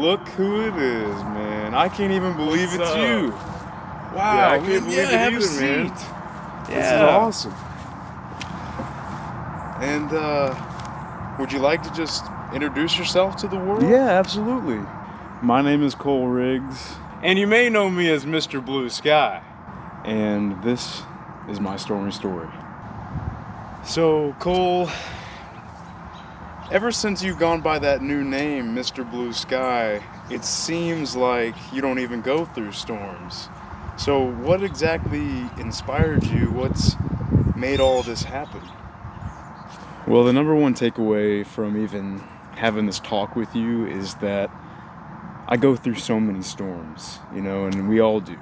look who it is, man. I can't even believe What's it's up? you. Wow, Yeah, I can't believe it have a either, man. seat. This is awesome. And would you like to just introduce yourself to the world? Yeah, absolutely. My name is Cole Riggs, And you may know me as Mr. Blue Sky. and this is my stormy story. So, Cole, ever since you've gone by that new name, Mr. Blue Sky, it seems like you don't even go through storms. So, what exactly inspired you? What's made all this happen? Well, the number one takeaway from even having this talk with you is that I go through so many storms, and we all do.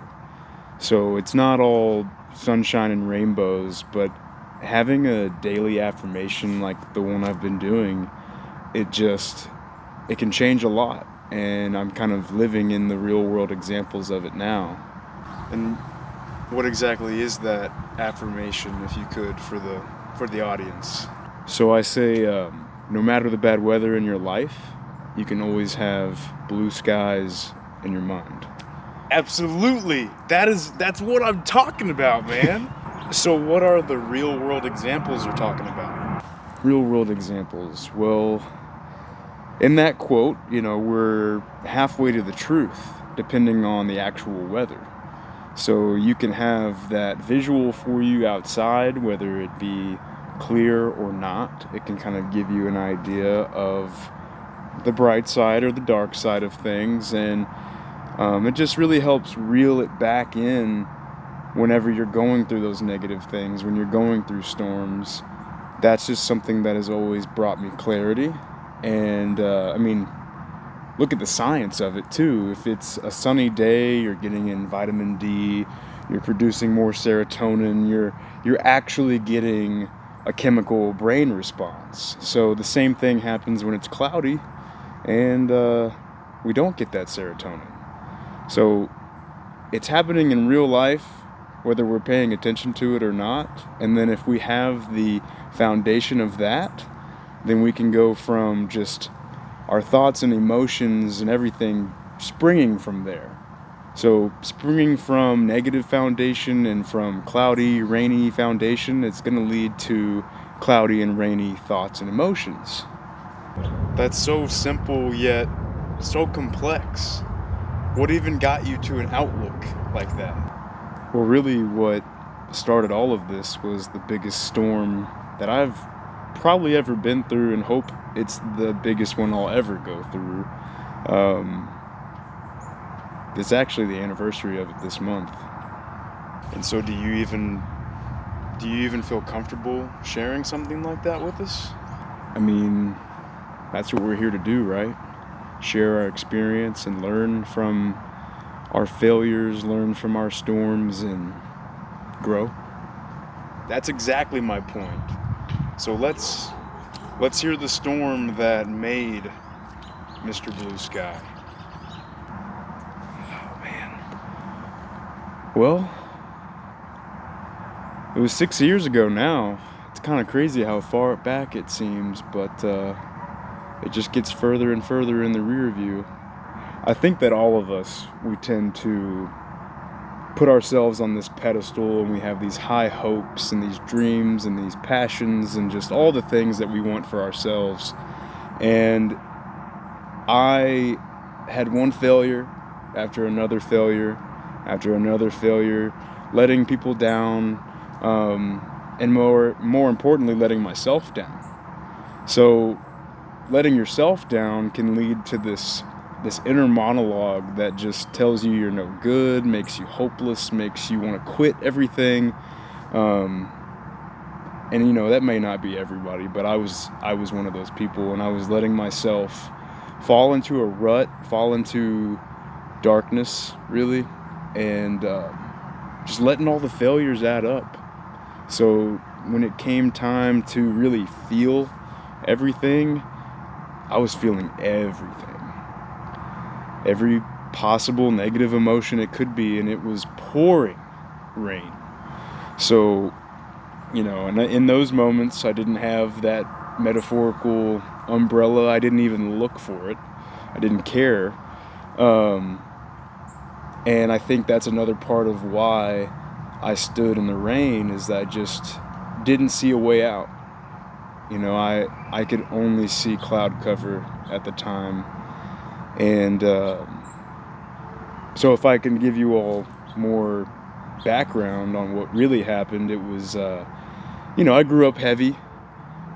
So it's not all sunshine and rainbows, but having a daily affirmation like the one I've been doing, it can change a lot. And I'm kind of living in the real world examples of it now. And what exactly is that affirmation, if you could, for the audience? So I say, no matter the bad weather in your life, you can always have blue skies in your mind. Absolutely. That's what I'm talking about, man. So what are the real world examples you're talking about? Real world examples. Well, in that quote, we're halfway to the truth, depending on the actual weather. So you can have that visual for you outside, whether it be clear or not. It can kind of give you an idea of the bright side or the dark side of things, and it just really helps reel it back in whenever you're going through those negative things, when you're going through storms. That's just something that has always brought me clarity. And look at the science of it too. If it's a sunny day, you're getting in vitamin D, you're producing more serotonin, you're actually getting a chemical brain response. So the same thing happens when it's cloudy and we don't get that serotonin. So it's happening in real life, whether we're paying attention to it or not. And then if we have the foundation of that, then we can go from just our thoughts and emotions and everything springing from there. So springing from negative foundation and from cloudy, rainy foundation, it's going to lead to cloudy and rainy thoughts and emotions. That's so simple yet so complex. What even got you to an outlook like that? Well, really what started all of this was the biggest storm that I've probably ever been through, and hope it's the biggest one I'll ever go through. It's actually the anniversary of it this month. And so do you even feel comfortable sharing something like that with us? I mean, that's what we're here to do, right? Share our experience and learn from our failures, learn from our storms, and grow. That's exactly my point. So let's hear the storm that made Mr. Blue Sky. Oh, man. Well, it was 6 years ago now. It's kind of crazy how far back it seems, but it just gets further and further in the rear view. I think that all of us, we tend to put ourselves on this pedestal, and we have these high hopes and these dreams and these passions and just all the things that we want for ourselves. And I had one failure after another failure after another failure, letting people down, and more importantly, letting myself down. So letting yourself down can lead to this inner monologue that just tells you you're no good, makes you hopeless, makes you want to quit everything. And that may not be everybody, but I was one of those people, and I was letting myself fall into a rut, fall into darkness, really, and just letting all the failures add up. So when it came time to really feel everything, I was feeling everything. Every possible negative emotion it could be, and it was pouring rain. So, and in those moments, I didn't have that metaphorical umbrella. I didn't even look for it. I didn't care. Um, and I think that's another part of why I stood in the rain, is that I just didn't see a way out. I could only see cloud cover at the time. And so if I can give you all more background on what really happened, it was, I grew up heavy,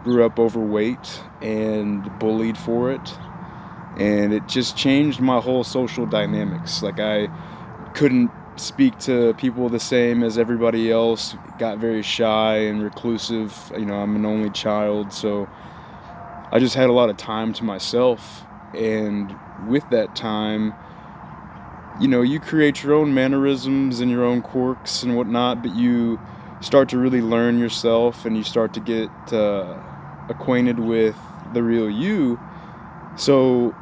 grew up overweight, and bullied for it. And it just changed my whole social dynamics. Like, I couldn't speak to people the same as everybody else, got very shy and reclusive. I'm an only child, so I just had a lot of time to myself. And with that time, you create your own mannerisms and your own quirks and whatnot, but you start to really learn yourself, and you start to get acquainted with the real you. So,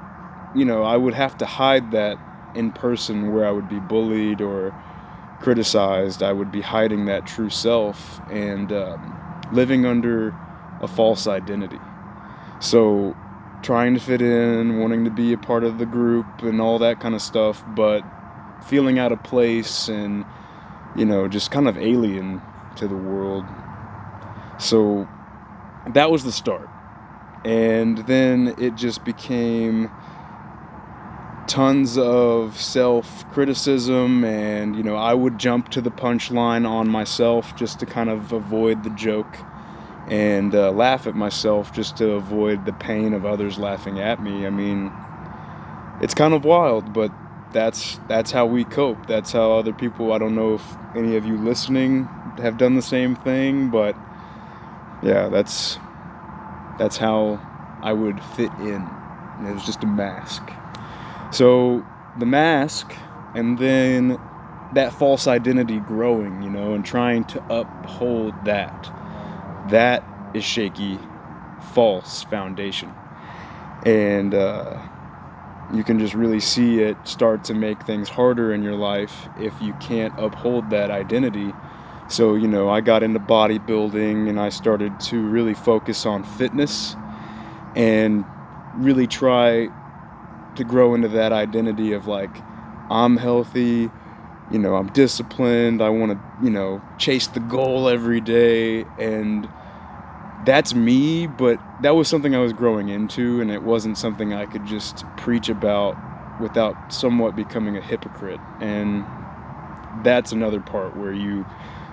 I would have to hide that in person, where I would be bullied or criticized. I would be hiding that true self and living under a false identity. So, trying to fit in, wanting to be a part of the group and all that kind of stuff, but feeling out of place and, just kind of alien to the world. So that was the start. And then it just became tons of self-criticism, and, I would jump to the punchline on myself just to kind of avoid the joke, and laugh at myself just to avoid the pain of others laughing at me. I mean, it's kind of wild, but that's how we cope. That's how other people, I don't know if any of you listening have done the same thing, but yeah, that's how I would fit in. And it was just a mask. So the mask, and then that false identity growing, and trying to uphold that is shaky, false foundation. And you can just really see it start to make things harder in your life if you can't uphold that identity. So, I got into bodybuilding, and I started to really focus on fitness and really try to grow into that identity of, like, I'm healthy, I'm disciplined, I want to, chase the goal every day, and that's me. But that was something I was growing into, and it wasn't something I could just preach about without somewhat becoming a hypocrite. And that's another part where you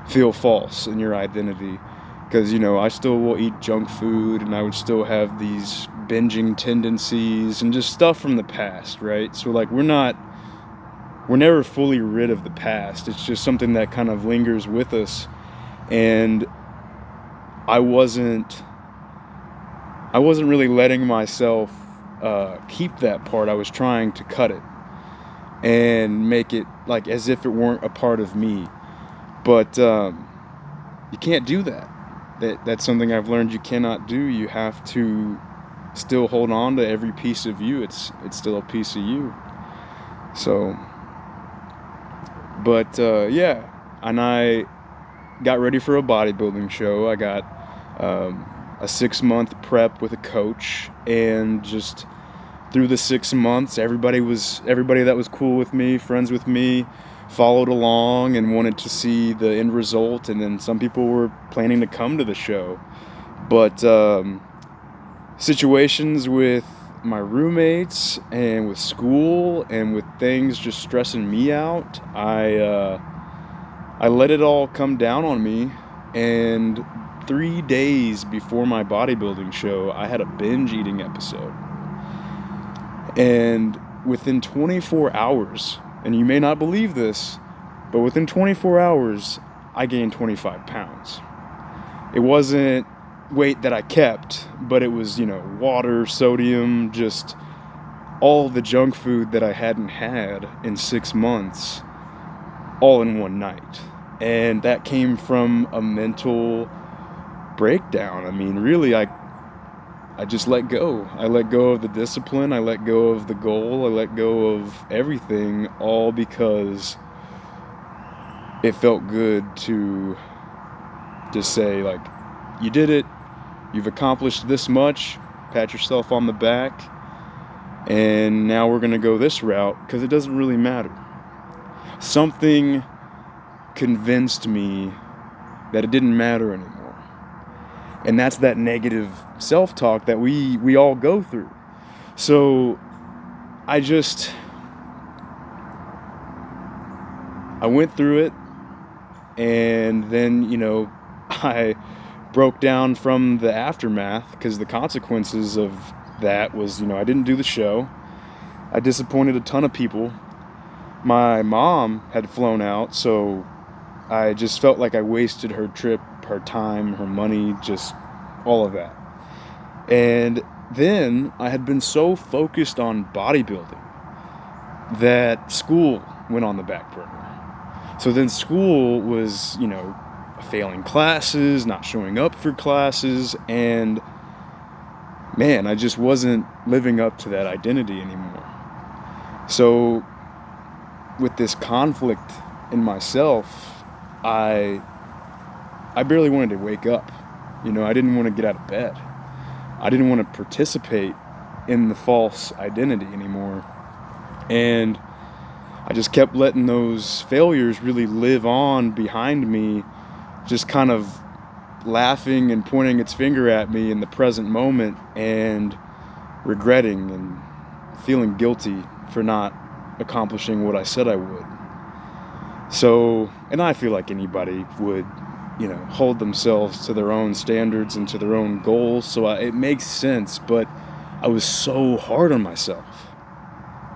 feel false in your identity, because, I still will eat junk food, and I would still have these binging tendencies and just stuff from the past, right? So, like, we're never fully rid of the past. It's just something that kind of lingers with us. And I wasn't really letting myself keep that part. I was trying to cut it and make it like as if it weren't a part of me. But you can't do that. That's something I've learned you cannot do. You have to still hold on to every piece of you. It's still a piece of you. So, but yeah, and I got ready for a bodybuilding show. I got a 6-month prep with a coach, and just through the 6 months, everybody that was cool with me, friends with me, followed along and wanted to see the end result. And then some people were planning to come to the show, but situations with my roommates and with school and with things just stressing me out, I let it all come down on me. And 3 days before my bodybuilding show, I had a binge eating episode. And within 24 hours, and you may not believe this, but within 24 hours, I gained 25 pounds. It wasn't weight that I kept, but it was, water, sodium, just all the junk food that I hadn't had in 6 months, all in one night. And that came from a mental breakdown. I mean, really, I just let go. I let go of the discipline. I let go of the goal. I let go of everything, all because it felt good to just say, like, you did it. You've accomplished this much. Pat yourself on the back. and now we're going to go this route because it doesn't really matter. Something convinced me that it didn't matter anymore. And that's that negative self-talk that we all go through. So I went through it, and then, I broke down from the aftermath, because the consequences of that was, I didn't do the show. I disappointed a ton of people. My mom had flown out, so I just felt like I wasted her trip, her time, her money, just all of that. And then I had been so focused on bodybuilding that school went on the back burner. So then school was, failing classes, not showing up for classes, and man, I just wasn't living up to that identity anymore. So with this conflict in myself, I barely wanted to wake up. I didn't want to get out of bed. I didn't want to participate in the false identity anymore. And I just kept letting those failures really live on behind me, just kind of laughing and pointing its finger at me in the present moment, and regretting and feeling guilty for not accomplishing what I said I would. So, and I feel like anybody would, hold themselves to their own standards and to their own goals. So it makes sense, but I was so hard on myself.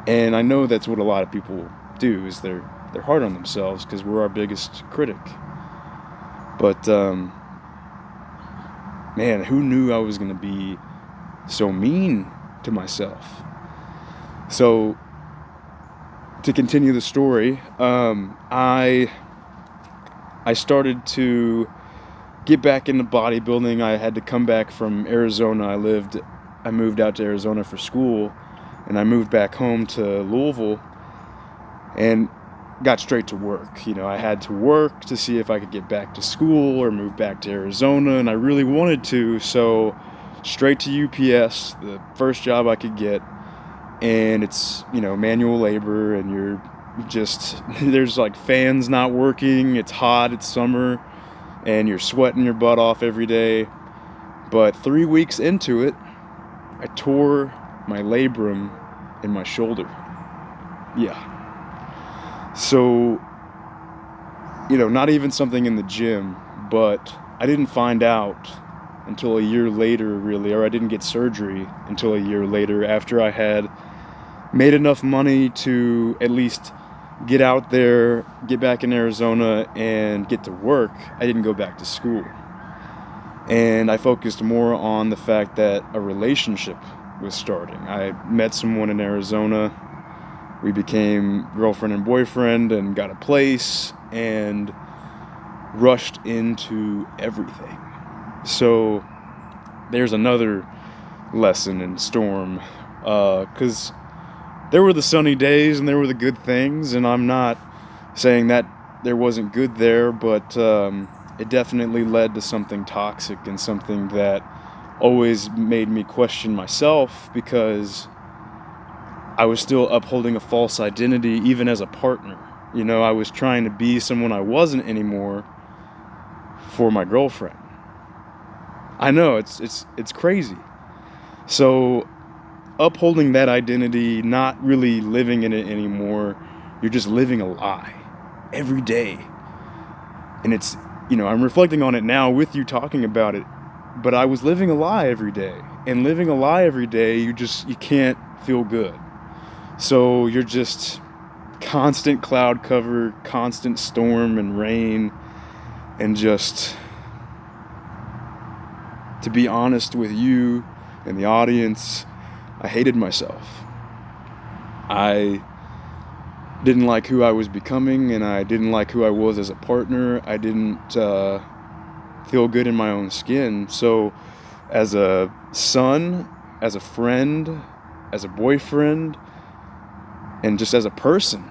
And I know that's what a lot of people do, is they're hard on themselves because we're our biggest critic. But, man, who knew I was going to be so mean to myself? So, to continue the story, I started to get back into bodybuilding. I had to come back from Arizona. I moved out to Arizona for school, and I moved back home to Louisville and got straight to work. I had to work to see if I could get back to school or move back to Arizona, and I really wanted to, so straight to UPS, the first job I could get. And it's, manual labor, and you're just, there's like fans not working, it's hot, it's summer, and you're sweating your butt off every day. But 3 weeks into it, I tore my labrum in my shoulder. Yeah. So, not even something in the gym, but I didn't find out until a year later, really, or I didn't get surgery until a year later, after I had made enough money to at least get out there, get back in Arizona, and get to work. I didn't go back to school. And I focused more on the fact that a relationship was starting. I met someone in Arizona. We became girlfriend and boyfriend and got a place and rushed into everything. So there's another lesson in Storm, because there were the sunny days and there were the good things, and I'm not saying that there wasn't good there, but it definitely led to something toxic and something that always made me question myself, because I was still upholding a false identity even as a partner. I was trying to be someone I wasn't anymore for my girlfriend. I know, it's crazy. So upholding that identity, not really living in it anymore, you're just living a lie every day. And it's, I'm reflecting on it now with you talking about it, but I was living a lie every day. And living a lie every day, you can't feel good. So you're just constant cloud cover, constant storm and rain, and just, to be honest with you and the audience, I hated myself. I didn't like who I was becoming, and I didn't like who I was as a partner. I didn't feel good in my own skin. So as a son, as a friend, as a boyfriend, and just as a person,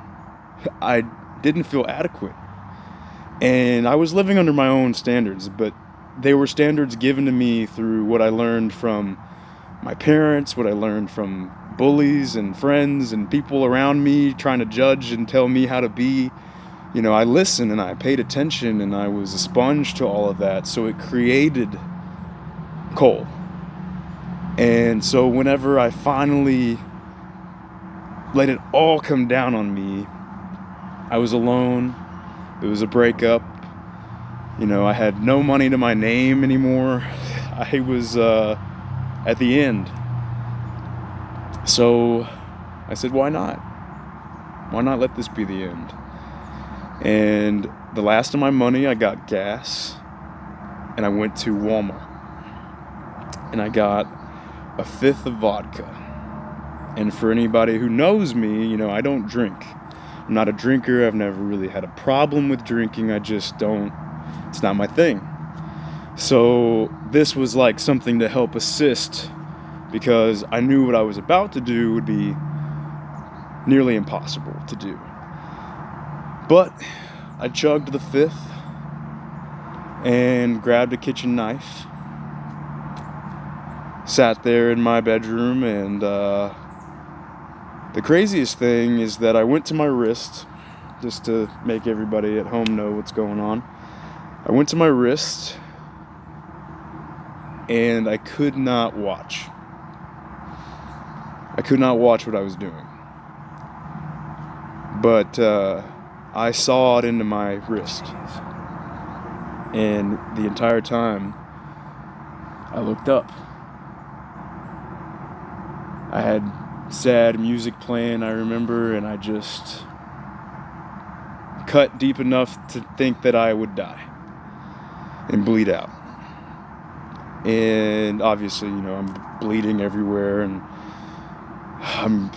I didn't feel adequate. And I was living under my own standards, but they were standards given to me through what I learned from my parents, what I learned from bullies and friends and people around me trying to judge and tell me how to be, I listened and I paid attention, and I was a sponge to all of that. So it created Cole. And so whenever I finally let it all come down on me, I was alone. It was a breakup. I had no money to my name anymore. I was at the end. So I said, why not? Why not let this be the end? And the last of my money, I got gas, and I went to Walmart, and I got a fifth of vodka. And for anybody who knows me, I don't drink. I'm not a drinker. I've never really had a problem with drinking. I just don't. It's not my thing. So this was like something to help assist, because I knew what I was about to do would be nearly impossible to do. But I chugged the fifth and grabbed a kitchen knife, sat there in my bedroom, and the craziest thing is that I went to my wrist, just to make everybody at home know what's going on. I went to my wrist, and I could not watch. I could not watch what I was doing. But I saw it into my wrist. And the entire time, I looked up. I had sad music playing, I remember, and I just cut deep enough to think that I would die and bleed out. And obviously, I'm bleeding everywhere, and I'm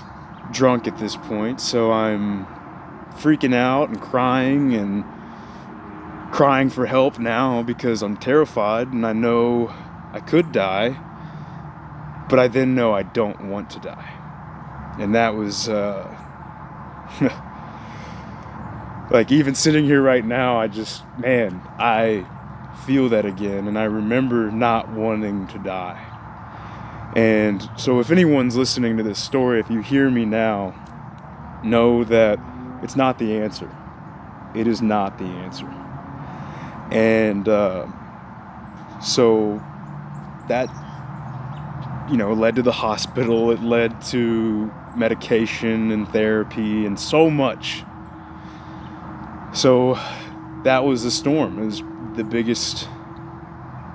drunk at this point, so I'm freaking out and crying for help now, because I'm terrified and I know I could die, but I then know I don't want to die. And that was like, even sitting here right now, I feel that again, and I remember not wanting to die. And so if anyone's listening to this story, if you hear me now, know that it's not the answer. It is not the answer. And so that, led to the hospital. It led to medication and therapy and so much. So that was the storm. It was the biggest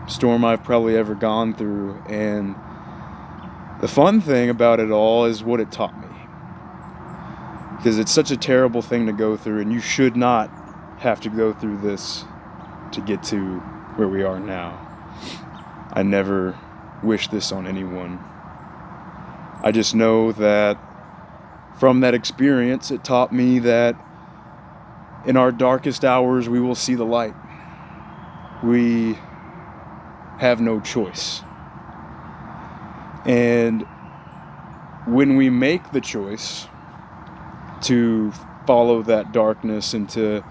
storm I've probably ever gone through. And the fun thing about it all is what it taught me. Because it's such a terrible thing to go through, and you should not have to go through this to get to where we are now. I never wish this on anyone. I just know that from that experience, it taught me that in our darkest hours, we will see the light. We have no choice. And when we make the choice to follow that darkness and to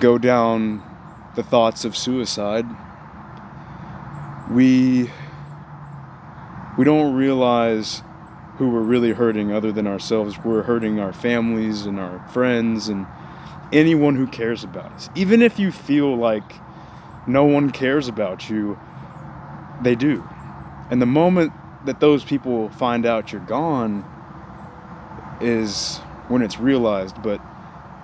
go down the thoughts of suicide, we don't realize who we're really hurting other than ourselves. We're hurting our families and our friends and anyone who cares about us. Even if you feel like no one cares about you, they do. And the moment that those people find out you're gone is when it's realized. But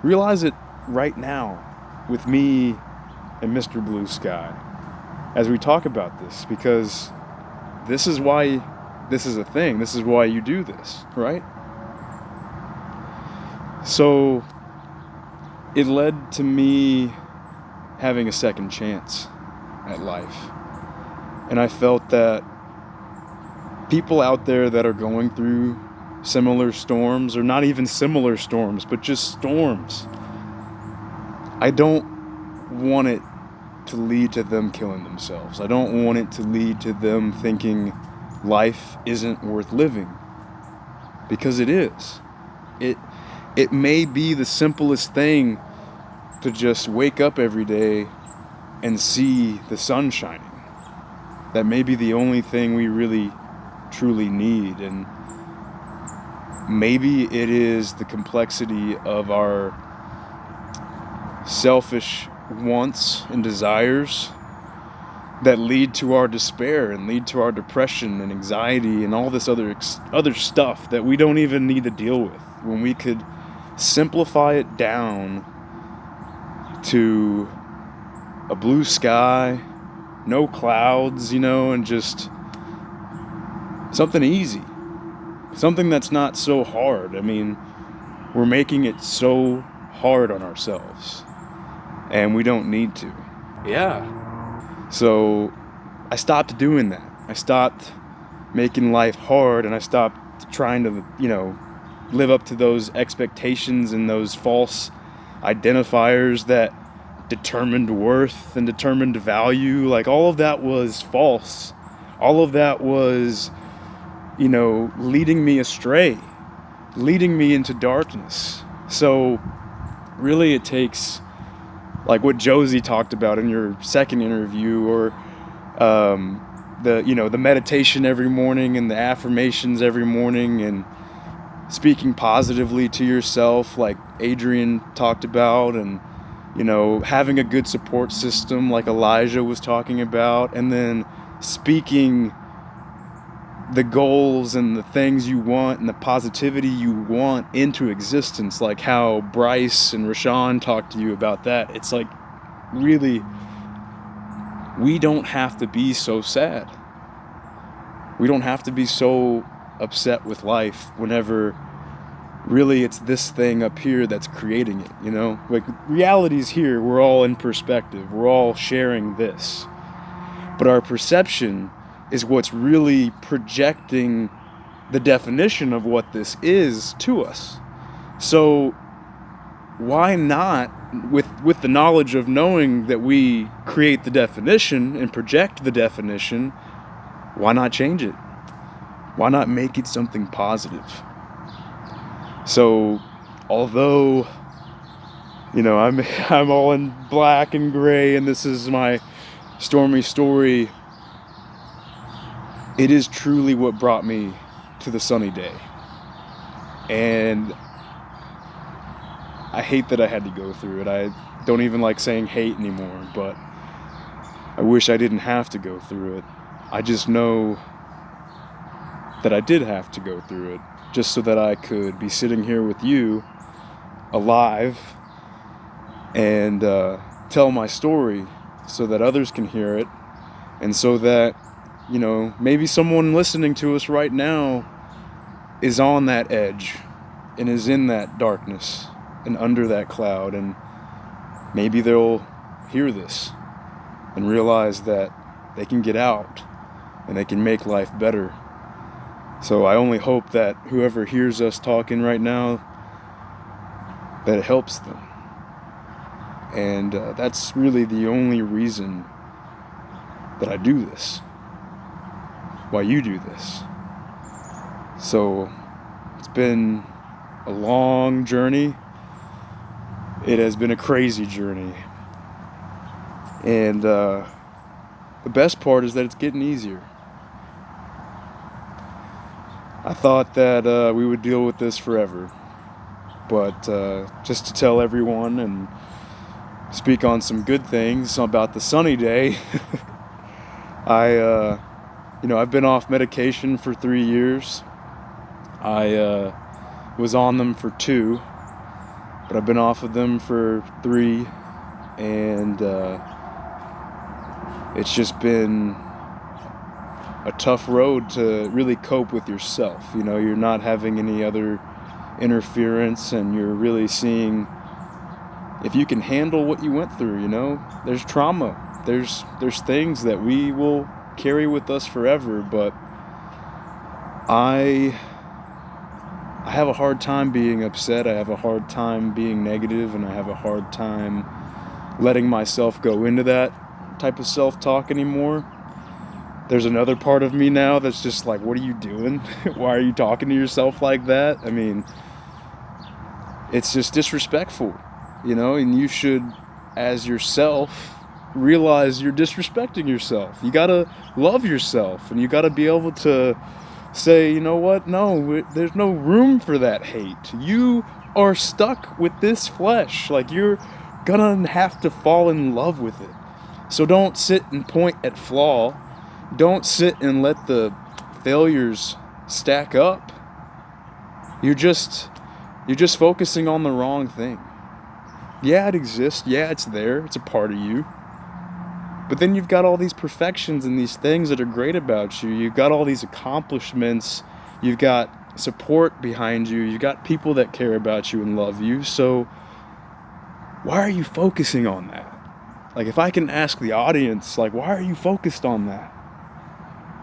realize it right now with me and Mr. Blue Sky as we talk about this, because this is why this is a thing. This is why you do this, right? So it led to me having a second chance at life. And I felt that people out there that are going through similar storms, or not even similar storms, but just storms, I don't want it to lead to them killing themselves. I don't want it to lead to them thinking life isn't worth living, because it is. It may be the simplest thing to just wake up every day and see the sun shining. That may be the only thing we really truly need. And Maybe it is the complexity of our selfish wants and desires that lead to our despair and lead to our depression and anxiety and all this other stuff that we don't even need to deal with, when we could simplify it down to a blue sky, no clouds, and just something easy, something that's not so hard. I mean, we're making it so hard on ourselves, and we don't need to. Yeah. So I stopped doing that. I stopped making life hard, and I stopped trying to, live up to those expectations and those false identifiers that determined worth and determined value. Like, all of that was false. All of that was, leading me astray, leading me into darkness. So really it takes, like what Josie talked about in your second interview, or the meditation every morning and the affirmations every morning, and speaking positively to yourself, like Adrian talked about, and having a good support system like Elijah was talking about, and then speaking the goals and the things you want and the positivity you want into existence, like how Bryce and Rashawn talked to you about that. It's like, really, we don't have to be so sad. We don't have to be so upset with life whenever really it's this thing up here that's creating it, Like, reality's here, we're all in perspective, we're all sharing this. But our perception is what's really projecting the definition of what this is to us. So why not, with the knowledge of knowing that we create the definition and project the definition, why not change it? Why not make it something positive? So although, I'm all in black and gray, and this is my stormy story, it is truly what brought me to the sunny day. And I hate that I had to go through it. I don't even like saying hate anymore, but I wish I didn't have to go through it. I just know that I did have to go through it, just so that I could be sitting here with you, alive, and tell my story so that others can hear it, and so that, maybe someone listening to us right now is on that edge and is in that darkness and under that cloud, and maybe they'll hear this and realize that they can get out and they can make life better. So I only hope that whoever hears us talking right now, that it helps them. And that's really the only reason that I do this, why you do this. So it's been a long journey. It has been a crazy journey. And the best part is that it's getting easier. I thought that we would deal with this forever, but just to tell everyone and speak on some good things about the sunny day, I've been off medication for 3 years. I was on them for 2, but I've been off of them for 3, and it's just been a tough road to really cope with yourself. You're not having any other interference, and you're really seeing if you can handle what you went through. There's trauma, there's things that we will carry with us forever, but I have a hard time being upset. I have a hard time being negative, and I have a hard time letting myself go into that type of self-talk anymore. There's another part of me now that's just like, what are you doing? Why are you talking to yourself like that? I mean, it's just disrespectful, and you should, as yourself, realize you're disrespecting yourself. You gotta love yourself, and you gotta be able to say, you know what? No, there's no room for that hate. You are stuck with this flesh. Like, you're gonna have to fall in love with it. So don't sit and point at flaw. Don't sit and let the failures stack up. You're just focusing on the wrong thing. Yeah, it exists. Yeah, it's there. It's a part of you. But then you've got all these perfections and these things that are great about you. You've got all these accomplishments. You've got support behind you. You've got people that care about you and love you. So why are you focusing on that? Like, if I can ask the audience, like, why are you focused on that?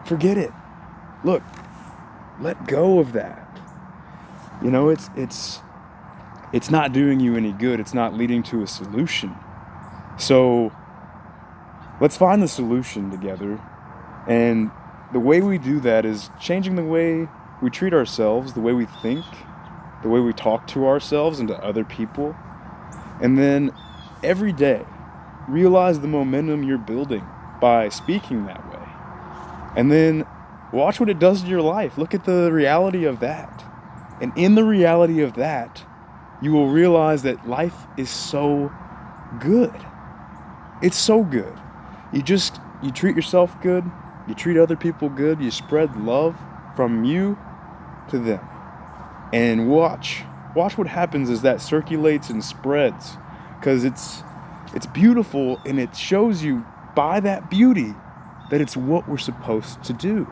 Forget it. Look, let go of that. You know, it's not doing you any good. It's not leading to a solution. So let's find the solution together. And the way we do that is changing the way we treat ourselves, the way we think, the way we talk to ourselves and to other people. And then every day, realize the momentum you're building by speaking that way. And then watch what it does to your life. Look at the reality of that. And in the reality of that, you will realize that life is so good. It's so good. You treat yourself good, you treat other people good, you spread love from you to them. And watch what happens as that circulates and spreads. Because it's beautiful, and it shows you by that beauty that it's what we're supposed to do.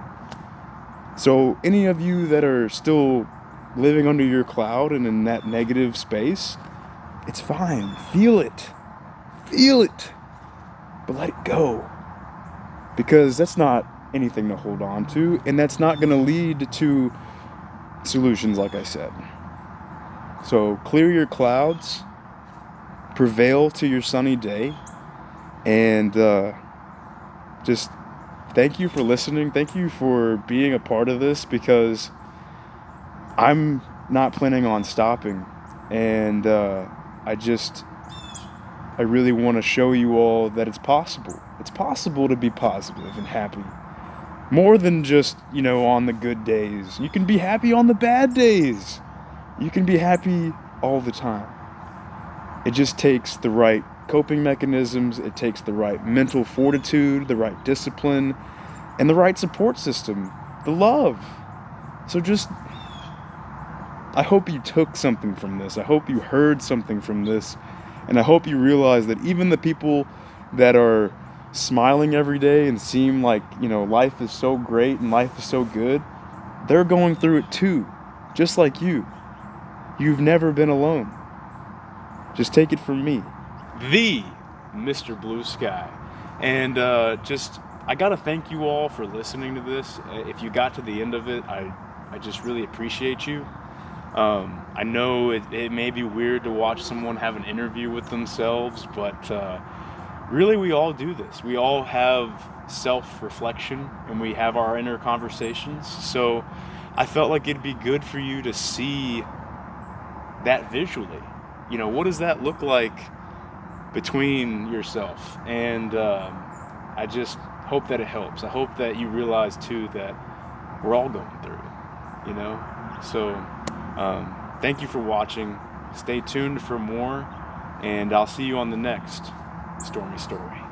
So any of you that are still living under your cloud and in that negative space, it's fine. Feel it. But let it go. Because that's not anything to hold on to, and that's not going to lead to solutions, like I said. So clear your clouds, prevail to your sunny day, and just thank you for listening. Thank you for being a part of this, because I'm not planning on stopping, and I really want to show you all that it's possible. It's possible to be positive and happy. More than just, on the good days. You can be happy on the bad days. You can be happy all the time. It just takes the right coping mechanisms. It takes the right mental fortitude, the right discipline, and the right support system, the love. So I hope you took something from this. I hope you heard something from this. And I hope you realize that even the people that are smiling every day and seem like, life is so great and life is so good, they're going through it too, just like you. You've never been alone. Just take it from me, the Mr. Blue Sky. And I gotta thank you all for listening to this. If you got to the end of it, I just really appreciate you. I know it may be weird to watch someone have an interview with themselves, but really we all do this. We all have self-reflection, and we have our inner conversations. So I felt like it'd be good for you to see that visually. What does that look like between yourself? And I just hope that it helps. I hope that you realize too that we're all going through it, So thank you for watching. Stay tuned for more, and I'll see you on the next Stormy Story.